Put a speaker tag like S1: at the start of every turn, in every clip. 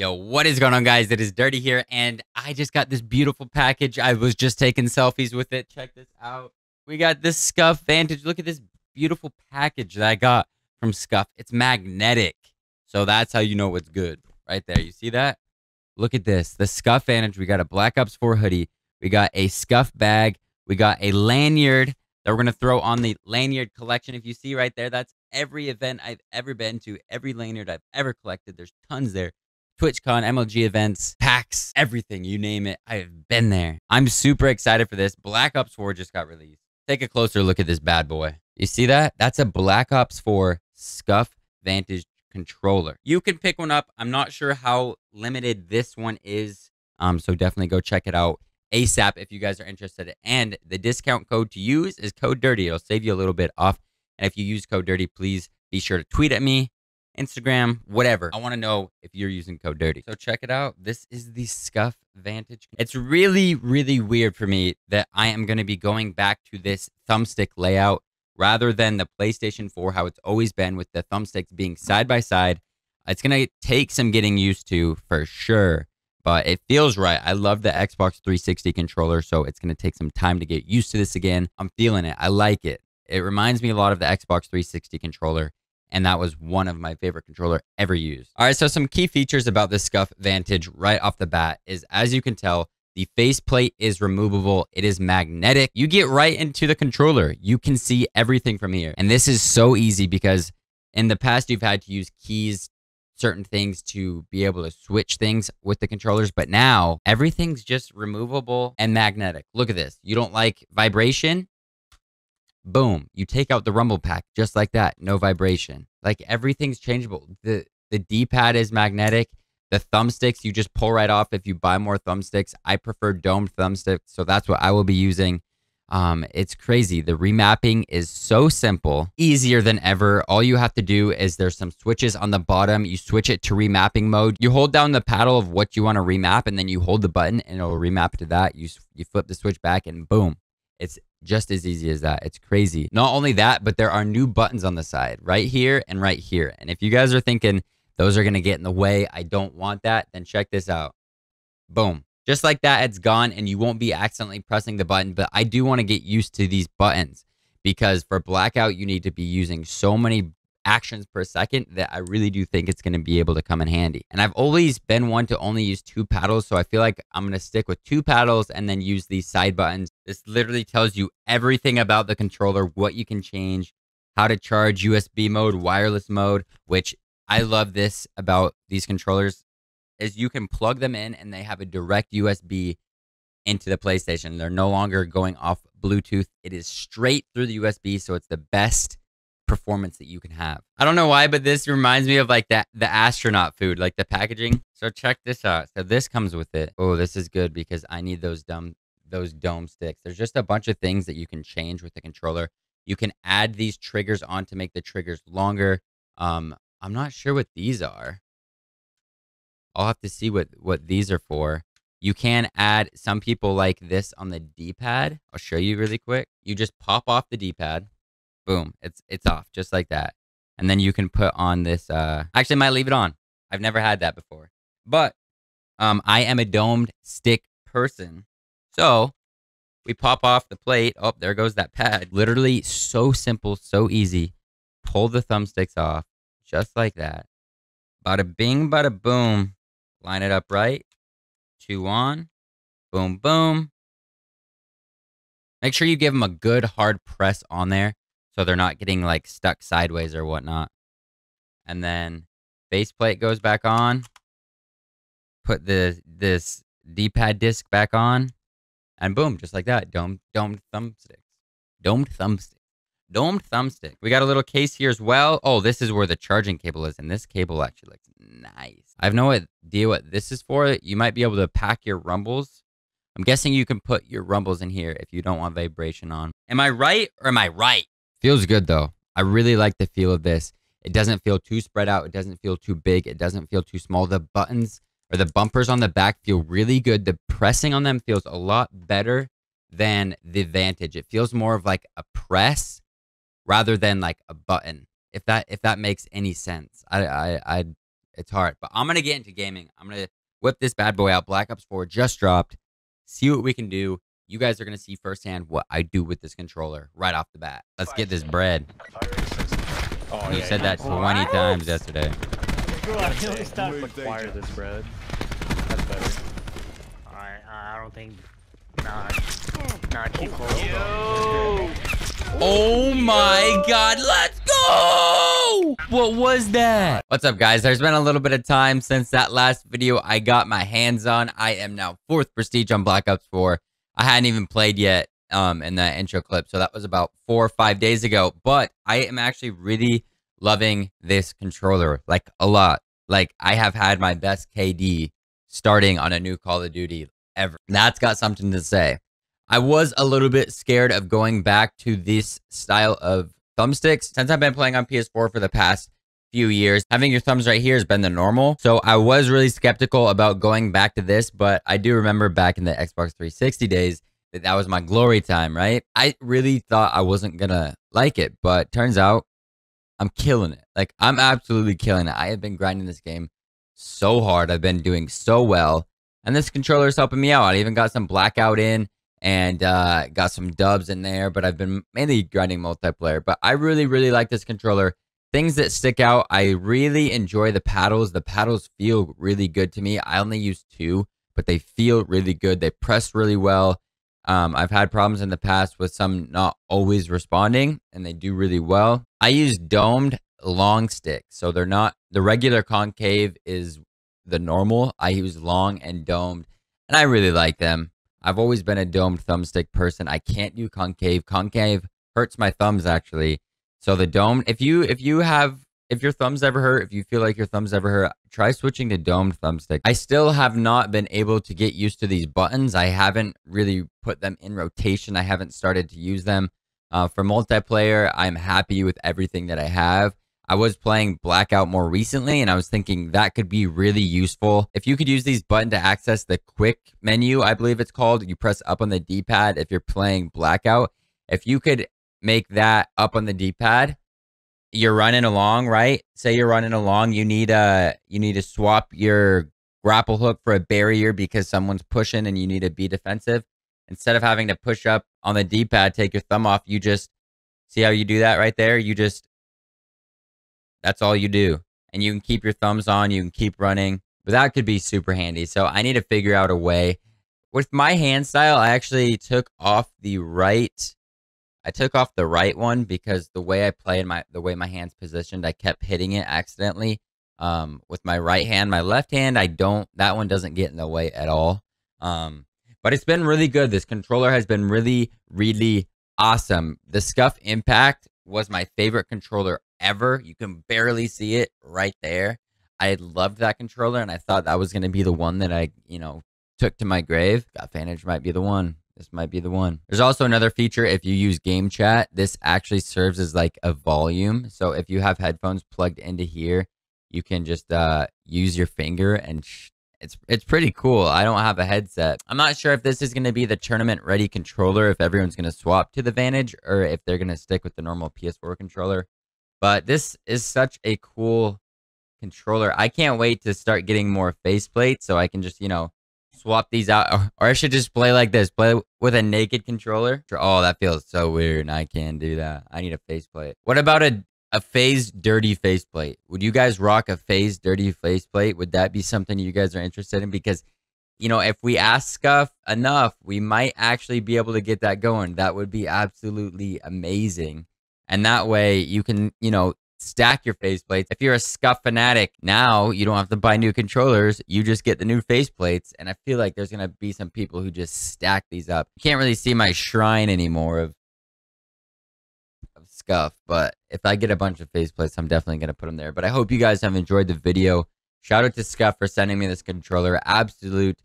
S1: Yo, what is going on, guys? It is Dirty here, and I just got this beautiful package. I was just taking selfies with it. Check this out. We got this SCUF Vantage. Look at this beautiful package that I got from SCUF. It's magnetic, so that's how you know it's good. Right there. You see that? Look at this. The SCUF Vantage. We got a Black Ops 4 hoodie. We got a SCUF bag. We got a lanyard that we're going to throw on the lanyard collection. If you see right there, that's every event I've ever been to, every lanyard I've ever collected. There's tons there. TwitchCon, MLG events, packs, everything, you name it. I've been there. I'm super excited for this. Black Ops 4 just got released. Take a closer look at this bad boy. You see that? That's a Black Ops 4 SCUF Vantage controller. You can pick one up. I'm not sure how limited this one is, so definitely go check it out ASAP if you guys are interested. And the discount code to use is code DIRTY. It'll save you a little bit off. And if you use code DIRTY, please be sure to tweet at me, Instagram, whatever. I want to know if you're using code DIRTY. So check it out. This is the SCUF Vantage. It's really, really weird for me that I am going to be going back to this thumbstick layout rather than the PlayStation 4, how it's always been with the thumbsticks being side by side. It's going to take some getting used to for sure, but it feels right. I love the Xbox 360 controller, so it's going to take some time to get used to this again. I'm feeling it. I like it. It reminds me a lot of the Xbox 360 controller, and that was one of my favorite controller ever used. All right, so some key features about the SCUF Vantage right off the bat is, as you can tell, the faceplate is removable. It is magnetic. You get right into the controller. You can see everything from here. And this is so easy because in the past, you've had to use keys, certain things to be able to switch things with the controllers. But now, everything's just removable and magnetic. Look at this. You don't like vibration? Boom, you take out the rumble pack just like that. No vibration. Like, everything's changeable. The D-pad is magnetic. The thumbsticks you just pull right off if you buy more thumbsticks. I prefer domed thumbsticks, so that's what I will be using. It's crazy. The remapping is so simple, easier than ever. All you have to do is there's some switches on the bottom. You switch it to remapping mode. You hold down the paddle of what you want to remap, and then you hold the button and it'll remap to that. You flip the switch back and boom. It's just as easy as that. It's crazy. Not only that, but there are new buttons on the side, right here and right here. And if you guys are thinking those are going to get in the way, I don't want that, then check this out. Boom. Just like that, it's gone, and you won't be accidentally pressing the button. But I do want to get used to these buttons because for blackout, you need to be using so many actions per second that I really do think it's going to be able to come in handy. And I've always been one to only use 2 paddles, so I feel like I'm going to stick with 2 paddles and then use these side buttons. This literally tells you everything about the controller, what you can change, how to charge, USB mode, wireless mode, which I love this about these controllers is you can plug them in and they have a direct USB into the PlayStation. They're no longer going off Bluetooth. It is straight through the USB, so it's the best performance that you can have. I don't know why, but this reminds me of like the astronaut food, like the packaging. So check this out. So this comes with it. Oh, this is good because I need those dome sticks. There's just a bunch of things that you can change with the controller. You can add these triggers on to make the triggers longer. I'm not sure what these are. I'll have to see what these are for. You can add, some people like this on the D-pad. I'll show you really quick. You just pop off the D-pad. Boom, it's off just like that. And then you can put on this, actually I might leave it on. I've never had that before. But I am a domed stick person. So we pop off the plate. Oh, there goes that pad. Literally so simple, so easy. Pull the thumbsticks off just like that. Bada bing, bada boom. Line it up right. 2 on. Boom, boom. Make sure you give them a good hard press on there so they're not getting like stuck sideways or whatnot. And then faceplate goes back on. Put this D-pad disc back on. And boom, just like that. Domed thumbsticks. Domed thumbsticks. Domed thumbstick. We got a little case here as well. Oh, this is where the charging cable is, and this cable actually looks nice. I have no idea what this is for. You might be able to pack your rumbles. I'm guessing you can put your rumbles in here if you don't want vibration on. Am I right or am I right? Feels good though. I really like the feel of this. It doesn't feel too spread out. It doesn't feel too big. It doesn't feel too small. The buttons or the bumpers on the back feel really good. The pressing on them feels a lot better than the Vantage. It feels more of like a press rather than like a button. If that makes any sense. It's hard. But I'm gonna get into gaming. I'm gonna whip this bad boy out. Black Ops 4 just dropped. See what we can do. You guys are gonna see firsthand what I do with this controller right off the bat. Let's get this bread.
S2: Oh,
S1: You said that 20 times yesterday.
S2: I only stopped acquire this bread. That's better.
S3: I don't think. Nah, keep close.
S2: Yo!
S1: Oh my god, let's go! What was that? What's up, guys? There's been a little bit of time since that last video I got my hands on. I am now 4th prestige on Black Ops 4. I hadn't even played yet in that intro clip, so that was about 4 or 5 days ago. But I am actually really loving this controller, like a lot. Like, I have had my best KD starting on a new Call of Duty ever. That's got something to say. I was a little bit scared of going back to this style of thumbsticks. Since I've been playing on PS4 for the past few years, having your thumbs right here has been the normal. So I was really skeptical about going back to this, but I do remember back in the Xbox 360 days that was my glory time, right? I really thought I wasn't gonna like it, but turns out I'm killing it. Like, I'm absolutely killing it. I have been grinding this game so hard. I've been doing so well, and this controller is helping me out. I even got some blackout in and got some dubs in there, but I've been mainly grinding multiplayer. But I really, really like this controller. Things that stick out, I really enjoy the paddles. The paddles feel really good to me. I only use 2, but they feel really good. They press really well. I've had problems in the past with some not always responding, and they do really well. I use domed long sticks, so they're not, the regular concave is the normal. I use long and domed, and I really like them. I've always been a domed thumbstick person. I can't do concave. Concave hurts my thumbs, actually. So the domed, if your thumbs ever hurt, if you feel like your thumbs ever hurt, try switching to domed thumbstick. I still have not been able to get used to these buttons. I haven't really put them in rotation. I haven't started to use them. For multiplayer, I'm happy with everything that I have. I was playing Blackout more recently, and I was thinking that could be really useful. If you could use these buttons to access the quick menu, I believe it's called, you press up on the D-pad if you're playing Blackout. If you could make that up on the D-pad, you're running along, right? Say you're running along, you need to swap your grapple hook for a barrier because someone's pushing and you need to be defensive. Instead of having to push up on the D-pad, take your thumb off, you just, see how you do that right there? You just, that's all you do. And you can keep your thumbs on, you can keep running, but that could be super handy. So I need to figure out a way. With my hand style, I actually took off the right one because the way I play and the way my hand's positioned, I kept hitting it accidentally with my right hand. My left hand, that one doesn't get in the way at all. But it's been really good. This controller has been really, really awesome. The SCUF Impact was my favorite controller ever. You can barely see it right there. I loved that controller, and I thought that was going to be the one that I, took to my grave. SCUF Vantage might be the one. This might be the one. There's also another feature. If you use game chat, this actually serves as like a volume. So if you have headphones plugged into here, you can just use your finger, and it's pretty cool. I don't have a headset. I'm not sure if this is going to be the tournament ready controller, if everyone's going to swap to the Vantage, or if they're going to stick with the normal PS4 controller. But this is such a cool controller. I can't wait to start getting more faceplates so I can just, swap these out. Or I should just play like this. Play with a naked controller. Oh, that feels so weird. I can't do that. I need a faceplate. What about a phase dirty faceplate? Would you guys rock a phase dirty faceplate? Would that be something you guys are interested in? Because, if we ask SCUF enough, we might actually be able to get that going. That would be absolutely amazing. And that way you can, stack your faceplates. If you're a SCUF fanatic, now you don't have to buy new controllers. You just get the new faceplates. And I feel like there's going to be some people who just stack these up. You can't really see my shrine anymore of SCUF, but if I get a bunch of faceplates, I'm definitely going to put them there. But I hope you guys have enjoyed the video. Shout out to SCUF for sending me this controller. Absolute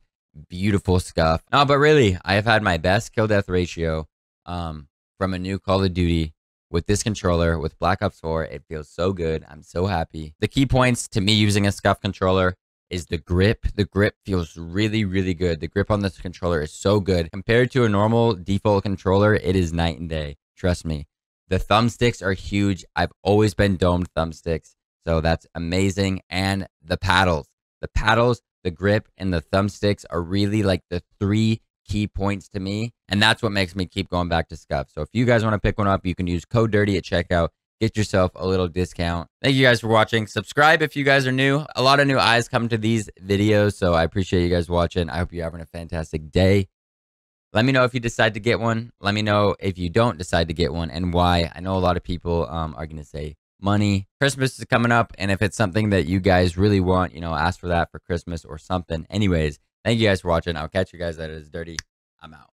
S1: beautiful SCUF. No, but really, I have had my best kill death ratio from a new Call of Duty with this controller, with Black Ops 4. It feels so good. I'm so happy. The key points to me using a SCUF controller is the grip. The grip feels really, really good. The grip on this controller is so good. Compared to a normal default controller, it is night and day. Trust me. The thumbsticks are huge. I've always been domed thumbsticks. So that's amazing. And the paddles, the grip, and the thumbsticks are really like the 3 key points to me. And that's what makes me keep going back to SCUF. So if you guys want to pick one up, you can use code DIRTY at checkout. Get yourself a little discount. Thank you guys for watching. Subscribe if you guys are new. A lot of new eyes come to these videos, so I appreciate you guys watching. I hope you're having a fantastic day. Let me know if you decide to get one. Let me know if you don't decide to get one and why. I know a lot of people are going to say money. Christmas is coming up, and if it's something that you guys really want, you know, ask for that for Christmas or something. Anyways, thank you guys for watching. I'll catch you guys later. It's Dirty. I'm out.